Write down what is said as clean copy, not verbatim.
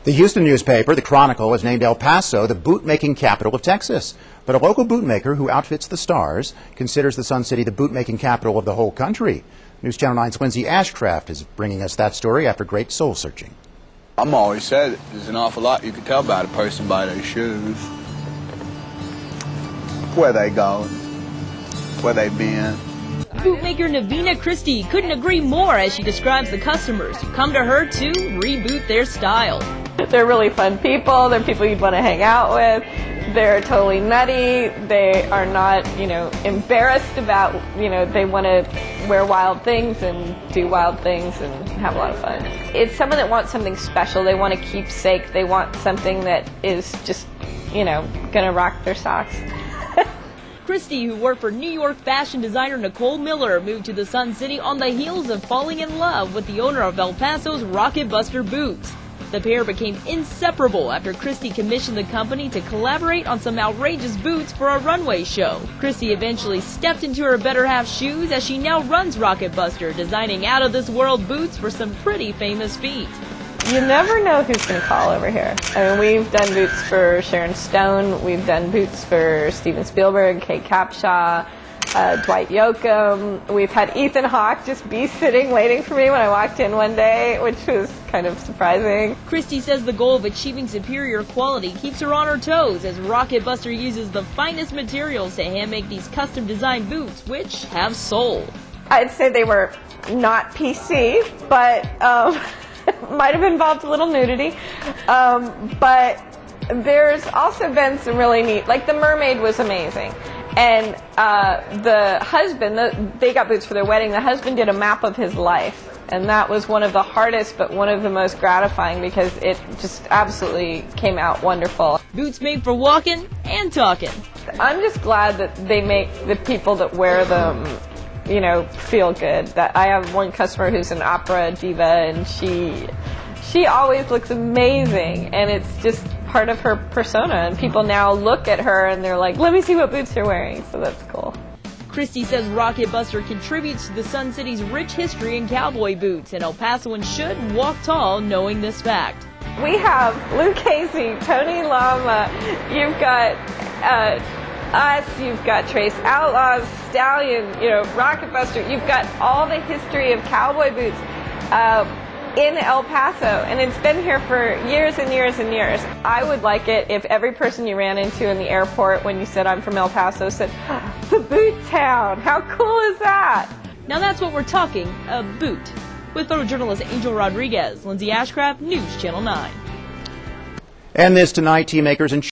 The Houston newspaper, the Chronicle, has named El Paso the boot-making capital of Texas. But a local bootmaker who outfits the stars considers the Sun City the boot-making capital of the whole country. News Channel 9's Lindsay Ashcraft is bringing us that story after great soul-searching. I'm always said there's an awful lot you can tell about a person by their shoes. Where they going, where they been. Bootmaker Navina Christie couldn't agree more as she describes the customers who come to her to reboot their style. They're really fun people. They're people you'd want to hang out with. They're totally nutty. They are not, embarrassed about, they want to wear wild things and do wild things and have a lot of fun. It's someone that wants something special. They want a keepsake. They want something that is just, going to rock their socks. Christie, who worked for New York fashion designer Nicole Miller, moved to the Sun City on the heels of falling in love with the owner of El Paso's Rocketbuster boots. The pair became inseparable after Christie commissioned the company to collaborate on some outrageous boots for a runway show. Christie eventually stepped into her better half shoes as she now runs Rocketbuster, designing out-of-this-world boots for some pretty famous feet. You never know who's going to call over here. I mean, we've done boots for Sharon Stone, we've done boots for Steven Spielberg, Kate Capshaw, Dwight Yoakam. We've had Ethan Hawke just be sitting waiting for me when I walked in one day, which was kind of surprising. Christie says the goal of achieving superior quality keeps her on her toes as Rocketbuster uses the finest materials to hand-make these custom-designed boots, which have soul. I'd say they were not PC, but might have involved a little nudity, but there's also been some really neat, like the mermaid was amazing, and the husband, they got boots for their wedding. The husband did a map of his life, and that was one of the hardest but one of the most gratifying because it just absolutely came out wonderful. Boots made for walking and talking. I'm just glad that they make the people that wear them feel good. That I have one customer who's an opera diva, and she always looks amazing, and it's just part of her persona, and people now look at her and they're like, let me see what boots you're wearing, so that's cool. Christie says Rocketbuster contributes to the Sun City's rich history in cowboy boots, and El Pasoans should walk tall knowing this fact. We have Lou Casey, Tony Lama, you've got us, you've got Trace Outlaws, Stallion, Rocketbuster. You've got all the history of cowboy boots in El Paso, and it's been here for years and years and years. I would like it if every person you ran into in the airport when you said I'm from El Paso said, the boot town, how cool is that? Now that's what we're talking, a boot. With photojournalist Angel Rodriguez, Lindsay Ashcraft, News Channel 9. And this tonight, tea makers and